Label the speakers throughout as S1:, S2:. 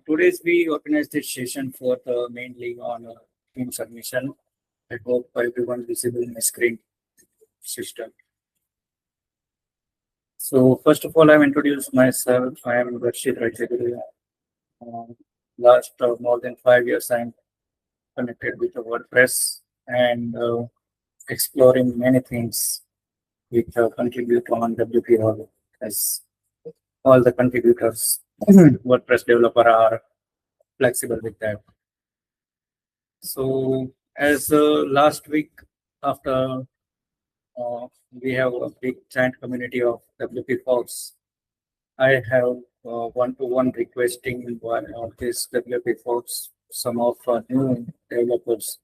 S1: Today's we organized this session for the mainly on theme submission. I hope everyone visible in the screen system. So first of all, I'm introduce myself. I am Darshit Rajyaguru. Last more than 5 years, I'm connected with the WordPress and exploring many things which contribute on WPFolks as all the contributors WordPress developer are flexible with that. So as last week after we have a big giant community of WPFolks, I have one-to-one requesting one of these WPFolks, some of new developers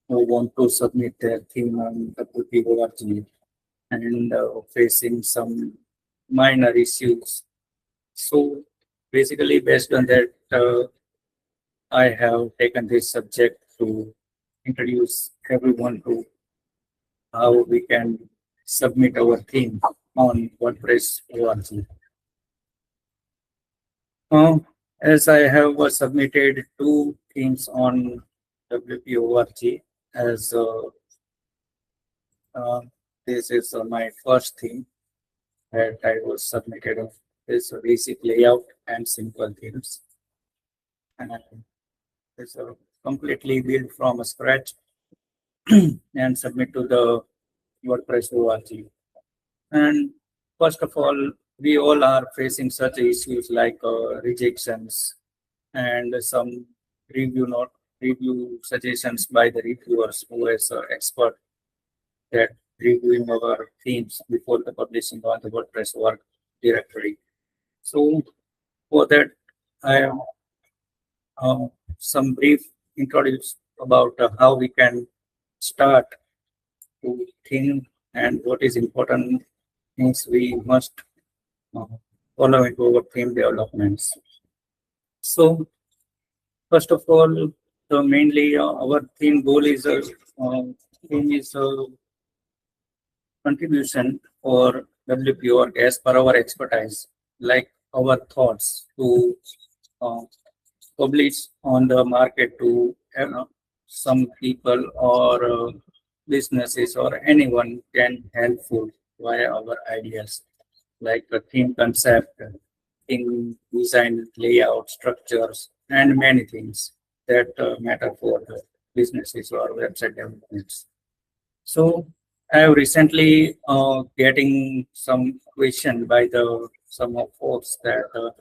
S1: who want to submit their theme on WP.org and facing some minor issues. So basically, based on that, I have taken this subject to introduce everyone to how we can submit our theme on WordPress.org. As I have submitted 2 themes on WP.org, as this is my first theme that I was submitted of this basic layout and simple themes. And it's completely built from scratch and submit to the WordPress.org. And first of all, we all are facing such issues like rejections and some review suggestions by the reviewers who is expert that reviewing our themes before the publishing on the WordPress.org directory. So for that, I have some brief introduce about how we can start to think and what is important things we must follow into our theme developments. So first of all, mainly our theme goal is contribution for WP.org as per our expertise, like our thoughts to publish on the market to some people or businesses or anyone can helpful via our ideas like the theme concept, theme design, layout, structures, and many things that matter for the businesses or website developments. So I have recently getting some question by some of folks that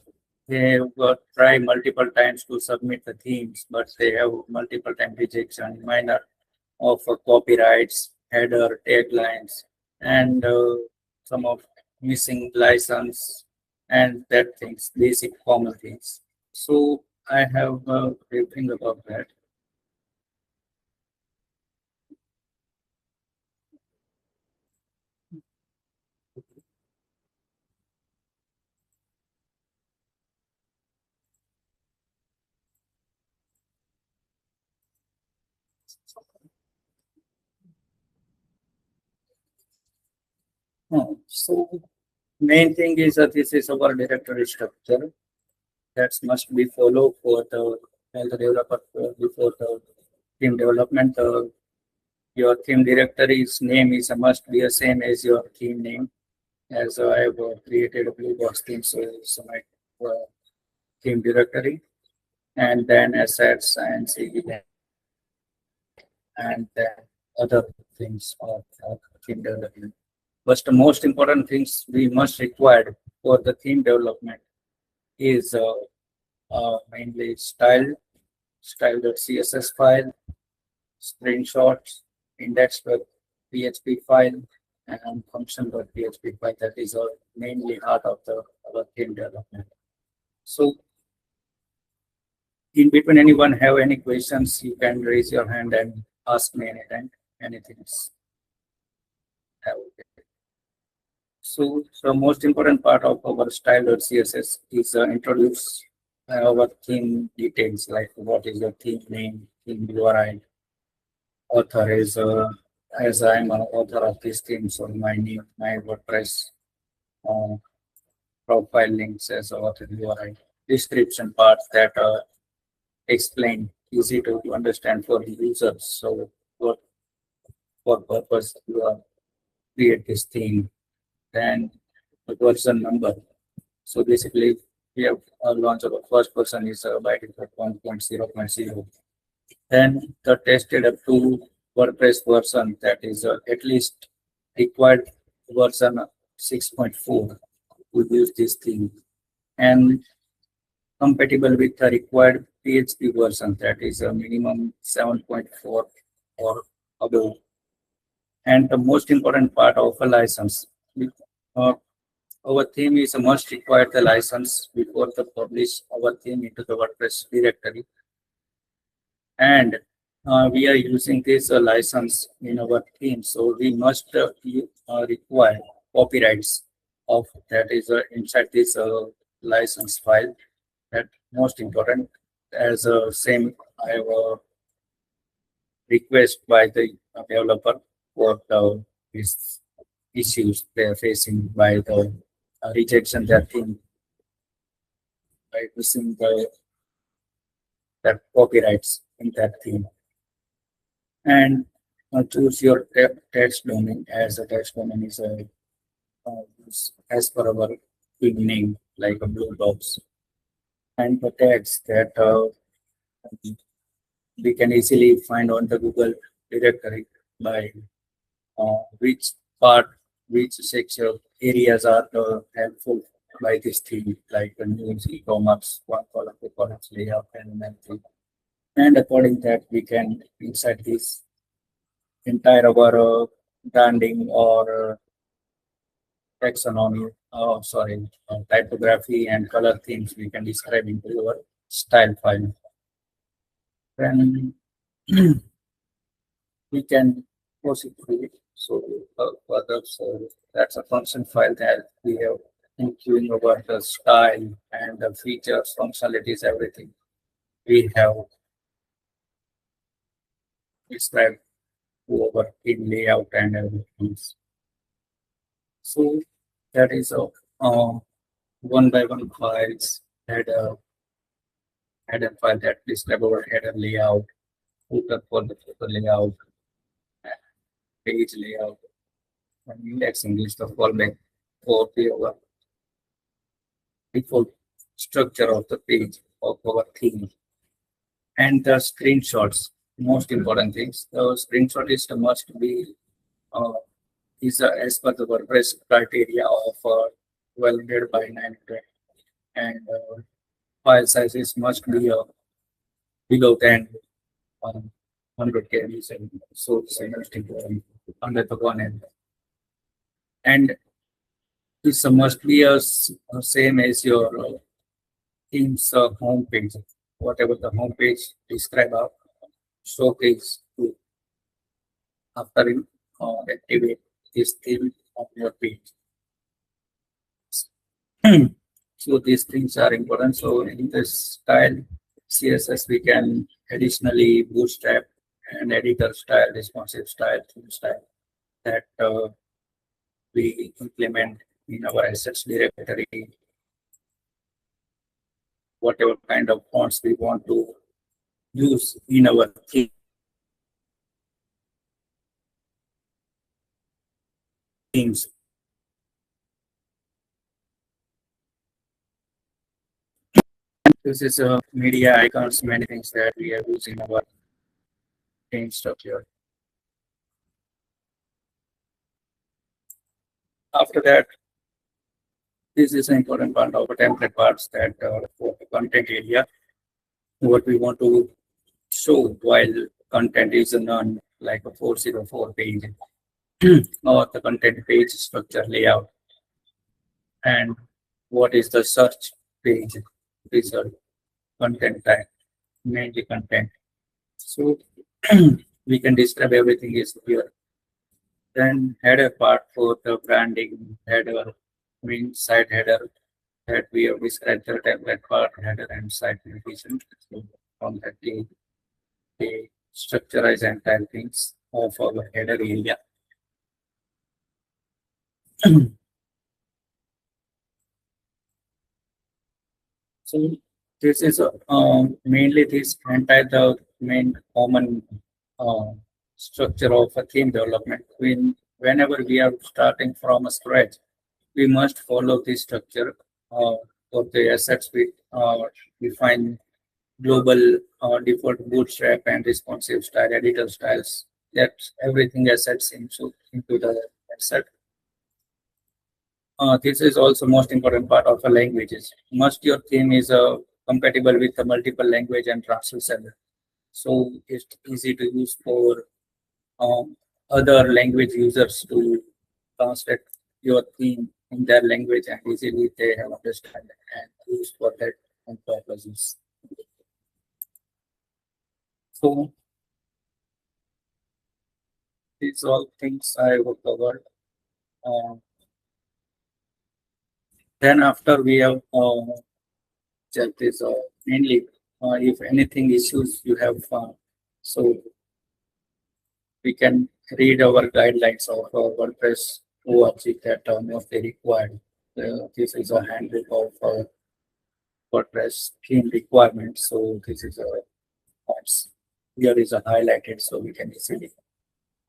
S1: they have tried multiple times to submit the themes, but they have multiple time rejection, minor of copyrights, header, taglines, and some of missing license and that things, basic common things. So I have a briefing about that. So main thing is that this is our directory structure that must be followed for the developer before the theme development. Your theme directory's name is must be the same as your theme name. As I have created a blue box theme, so it's my theme directory, and then assets and CE and then other things of theme development. But the most important things we must require for the theme development is mainly style.css file, screenshots, index.php file, and function.php file. That is mainly heart of our theme development. So in between, anyone have any questions, you can raise your hand and ask me anything. So the most important part of our style.css is introduce our theme details, like what is the theme name, theme URI, author is as I'm an author of this theme, so my name, my WordPress profile links as author URI, description parts that explain easy to understand for the users. So what for purpose you create this theme, then the version number. So basically, we have launched our first version is by default 1.0.0. Then the tested up to WordPress version that is at least required version 6.4 to use this theme, and compatible with the required PHP version that is a minimum 7.4 or above. And the most important part of a license. Uh, our theme is a must require the license before the publish our theme into the WordPress directory. And we are using this license in our theme, so we must require copyrights of that is inside this license file. That most important, as same I have a request by the developer for these issues they are facing by the rejection that thing by using that copyrights in that theme. And choose your text domain, as a text domain is a as per our theme name, like a blue box, and the tags that we can easily find on the Google directory by which part, which section areas are helpful by this theme, like news, e-commerce, one column, two columns, layout, and everything. And according that, we can inside this entire our branding or taxonomy, typography and color themes we can describe into our style file. Then we can proceed through it. So further, so that's a function file that we have including over the style and the features, functionalities, everything we have described to our in layout and everything. So that is a one by one files header file that describe our header layout, footer for the footer layout, page layout, and indexing is the fallback for the our default structure of the page of our theme. And the screenshots, most important things. The screenshot is the must be is as per the WordPress criteria of 1200 by 900, and file sizes must be below 10 100 kbs, and so it's most important under the one end. And this must be same as your theme's home page, whatever the home page describe our showcase to after you activate this theme on your page. So these things are important. So in this style CSS, we can additionally bootstrap and editor style, responsive style, theme style that we implement in our assets directory. Whatever kind of fonts we want to use in our themes. This is media icons, many things that we are using our theme structure. After that, this is an important part of the template parts that for the content area, what we want to show while content is on like a 404 page or the content page structure layout, and what is the search page result content type, mainly content. So we can describe everything is here. Then header part for the branding header, site header that we have described the template part, header and site navigation. So from that they structurize entire things of our header area. So This is mainly this entire the main common uh, structure of a theme development. Whenever we are starting from a scratch, we must follow this structure of the assets. We define global default bootstrap and responsive style, editor styles. That everything assets into the asset. This is also most important part of a languages. Must your theme is compatible with the multiple language and translation. So it's easy to use for other language users to translate your theme in their language and easily they have understand and use for that purposes. So these all things I have covered. Uh, then after we have checked this mainly if anything issues you have found, so we can read our guidelines of WordPress org that are mostly required. This is a handbook of WordPress theme requirements. So this is a points. Here is a highlighted, so we can easily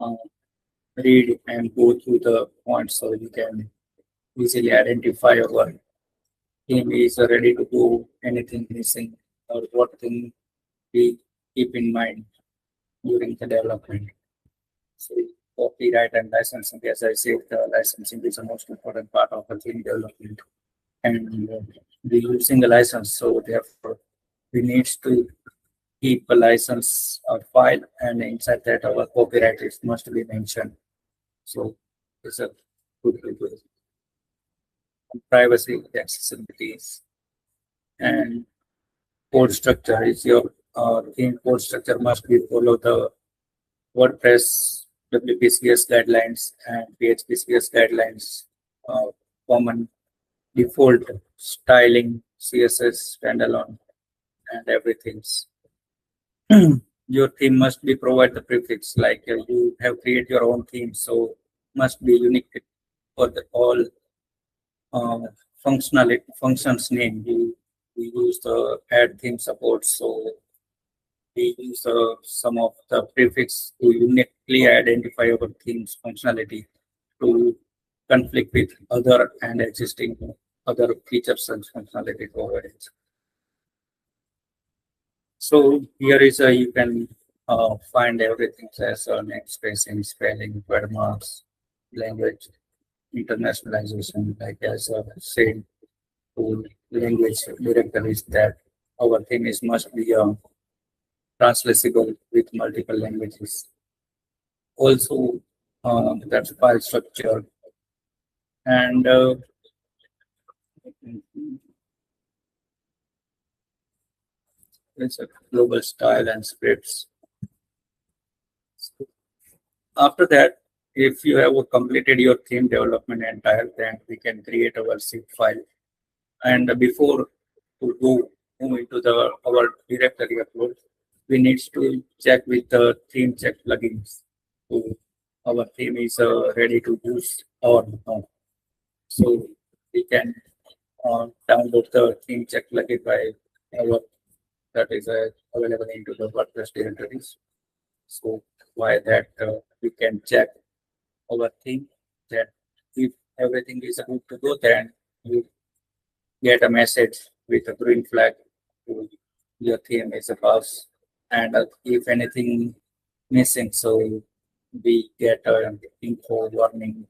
S1: uh, read and go through the points, so we can easily identify our theme is ready to go, anything missing, or what thing we keep in mind during the development. So copyright and licensing, as I said, the licensing is the most important part of the theme development. And we're using a license, so therefore we need to keep a license file, and inside that our copyright is must be mentioned. So it's a good privacy, accessibilities, and code structure is your theme code structure must be follow the WordPress WPCS guidelines and PHPCS guidelines, common default styling, CSS, standalone, and everything. Your theme must be provide the prefix, like you have created your own theme, so must be unique for the all functions name. We use the add theme support, so we use some of the prefix to uniquely identify our theme's functionality to conflict with other and existing other features and functionality provided. So here is a you can find everything as name spacing, spelling, word marks, language, internationalization, like as said, to language directories that our theme is must be translatable with multiple languages. Also, that's file structure and it's a global style and scripts. After that, if you have completed your theme development entire, then we can create our zip file. And before to go move into the our directory upload, we need to check with the theme check plugins. So our theme is ready to use or not. So we can download the theme check plugin by our that is available into the WordPress directories. So by that we can check our theme that if everything is good to go, then you get a message with a green flag to your theme is a pass. And if anything missing, so we get a info warning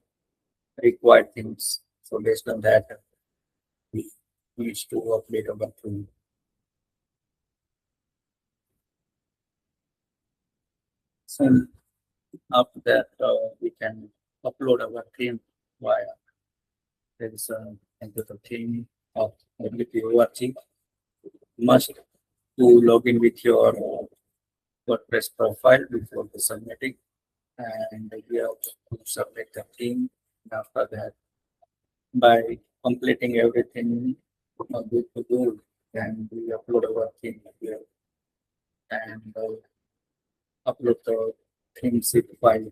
S1: required things. So based on that, we need to update our theme. So after that, we can upload our theme via there is a enter theme of WPFolks. Must to log in with your WordPress profile before the submitting, and we have to submit the theme. After that, by completing everything good to go, then we upload our theme here and upload the theme zip file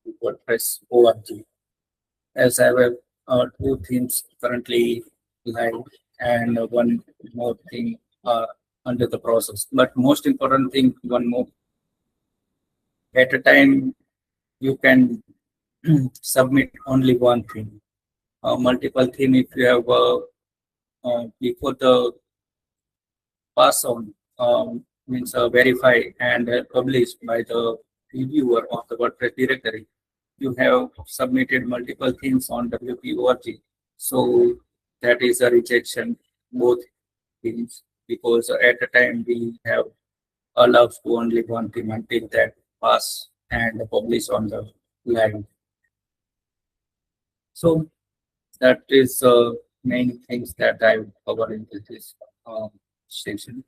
S1: to WordPress org. As I have two themes currently live and one more theme under the process. But most important thing, one more, at a time you can submit only one theme. Multiple theme, if you have before the pass on, means verify and published by the reviewer of the WordPress directory, you have submitted multiple themes on WPORG. So that is a rejection, both themes, because at the time we have allowed to only one theme until that pass and publish on the live. So that is main things that I will cover in this session.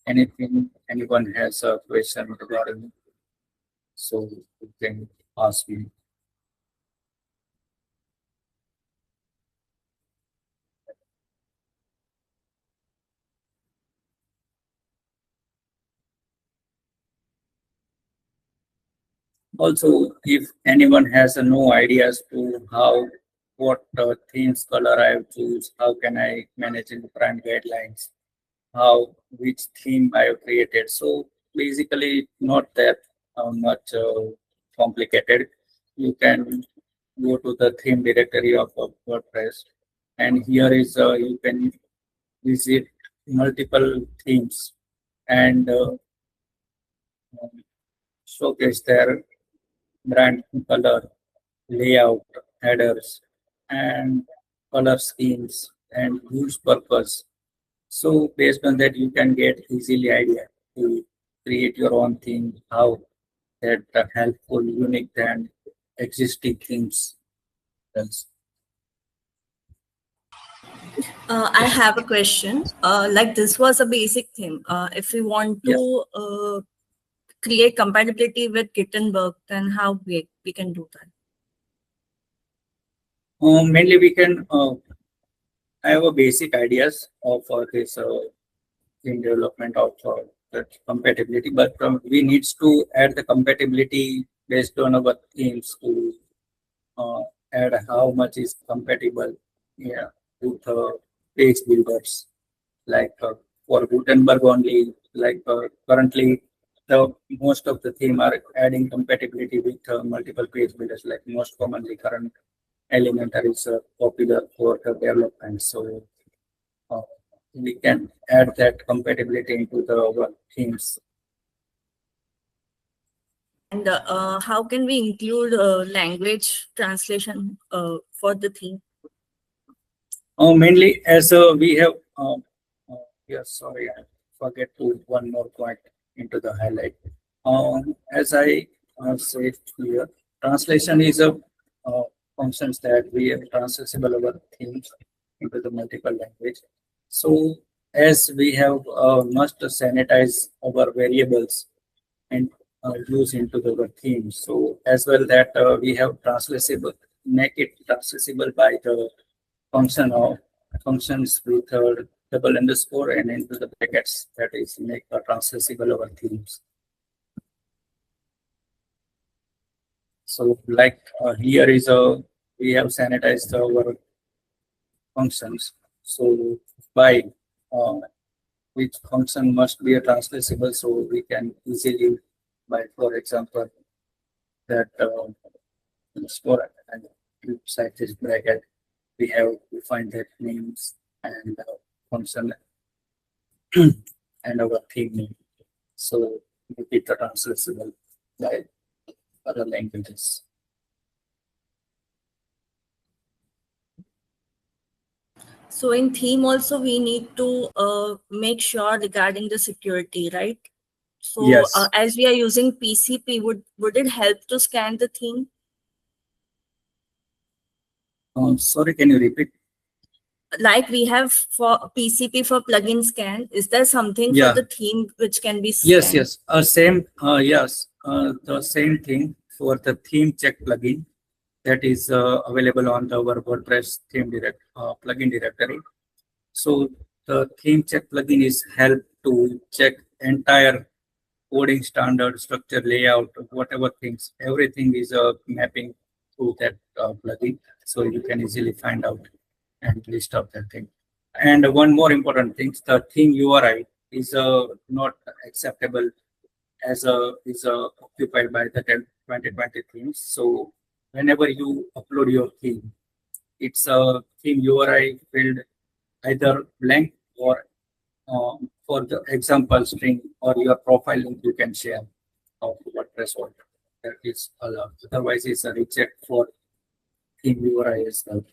S1: Anyone has a question regarding it, so you can ask me. Also, if anyone has no ideas to what themes color I have choose, how can I manage in the brand guidelines, which theme I have created. So basically not that much complicated. You can go to the theme directory of WordPress, and here is you can visit multiple themes and showcase their brand color, layout, headers, and color schemes and use purpose. So based on that, you can get easily idea to create your own theme, how that helpful, unique, and existing themes.
S2: I have a question. Like this was a basic theme. If we want to create compatibility with Gutenberg, then how we can do that?
S1: Mainly we can have a basic ideas of this theme development of that compatibility, but we needs to add the compatibility based on our themes to add how much is compatible with page builders. Like for Gutenberg only, like currently the most of the theme are adding compatibility with multiple page builders. Like most commonly current Elementor is popular for the development. So we can add that compatibility into our themes.
S2: And how can we include language translation for the theme?
S1: Mainly as we have, yes, sorry, I forget to one more point into the highlight. As I said here, translation is a functions that we have translatable our themes into the multiple language. So as we have must sanitize our variables and use into the theme. So as well that we have translatable, make it translatable by the functions with double underscore and into the brackets, that is make translatable our themes. So like here is we have sanitized our functions. So by which function must be a translatable, so we can easily by, for example, that underscore and inside this bracket we have to find that names and function and our theme name. So make it translatable by other languages.
S2: So in theme also we need to make sure regarding the security, right? So
S1: yes.
S2: As we are using PCP, would it help to scan the theme?
S1: Sorry, can you repeat?
S2: Like we have for PCP for plugin scan, is there something for the theme which can be scanned?
S1: Yes. Same. Yes. The same thing for the theme check plugin that is available on our WordPress theme plugin directory. So the theme check plugin is help to check entire coding standard, structure, layout, whatever things, everything is mapping to that plugin. So you can easily find out and list out that thing. And one more important thing, the theme URI is not acceptable as is occupied by the 2020 themes. So whenever you upload your theme, it's a theme URI field either blank or for the example string or your profile link you can share of WordPress or that is allowed. Otherwise, it's a reject for theme URI as well.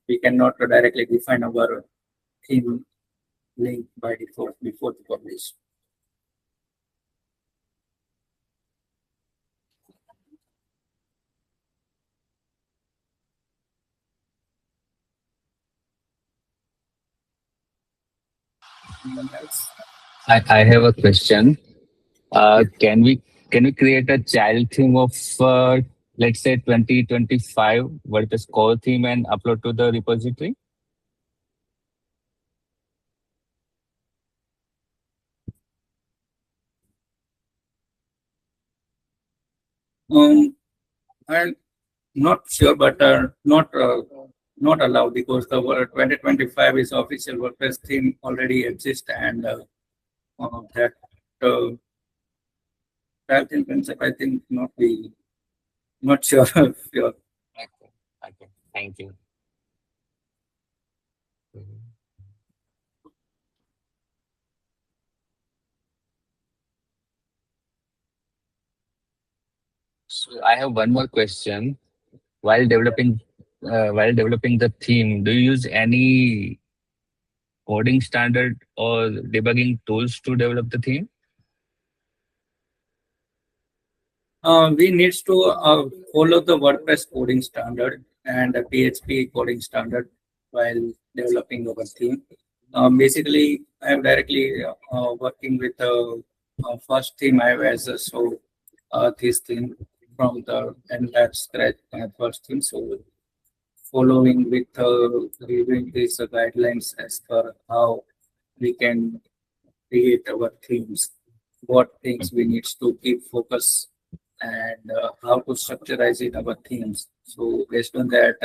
S1: We cannot directly define our theme link by default before the publish. Anyone else?
S3: I have a question.
S1: Yeah.
S3: Can we create a child theme of let's say 2025 WordPress core theme and upload to the repository?
S1: I'm not sure, but not allowed because the 2025 is official WordPress theme already exists, and that child theme concept I think not sure if you're
S3: Okay. Thank you. So I have one more question. While developing the theme, do you use any coding standard or debugging tools to develop the theme?
S1: we need to follow the WordPress coding standard and the PHP coding standard while developing our theme. Basically, I'm directly working with the first theme I have as this theme from the entire scratch first theme. So following with reviewing these guidelines as per how we can create our themes, what things we need to keep focus and how to structurize in our themes. So based on that,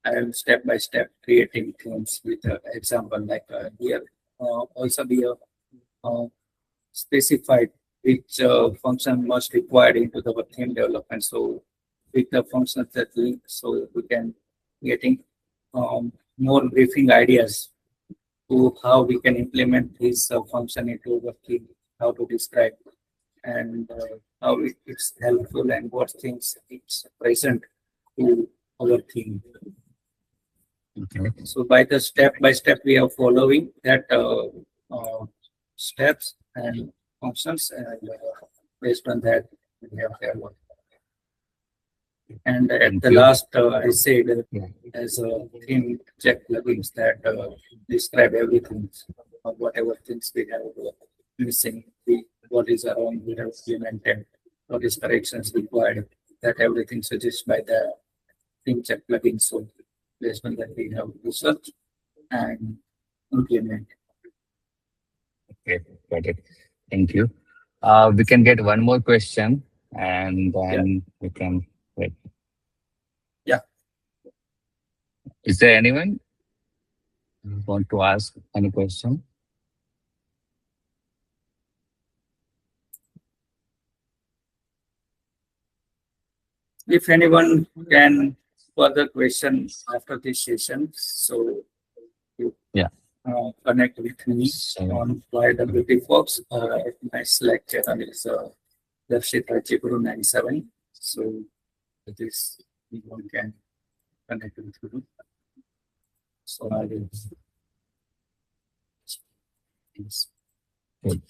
S1: I am step by step creating themes with example like here also be specified which function must required into the theme development. So with the functions that link, so we can getting more briefing ideas to how we can implement this function into the theme, how to describe and how it's helpful and what things it's present to our theme.
S3: Okay.
S1: So by the step by step we are following that steps and functions, and based on that we have developed. And at
S3: Thank
S1: the
S3: you.
S1: last, I said
S3: Yeah.
S1: as a theme check plugins that describe everything, whatever things we have missing, what is wrong we have implemented, what is corrections required, that everything suggested by the theme check plugin. So based on that we have research and implement.
S3: Okay, got it. Thank you. We can get one more question and then we can wait.
S1: Yeah.
S3: Is there anyone who want to ask any question?
S1: If anyone can further question after this session, so you connect with me on WPFolks. My Slack channel is Darshit Rajyaguru 97. So it is anyone can connect with you. So I will. Yes.
S3: Good.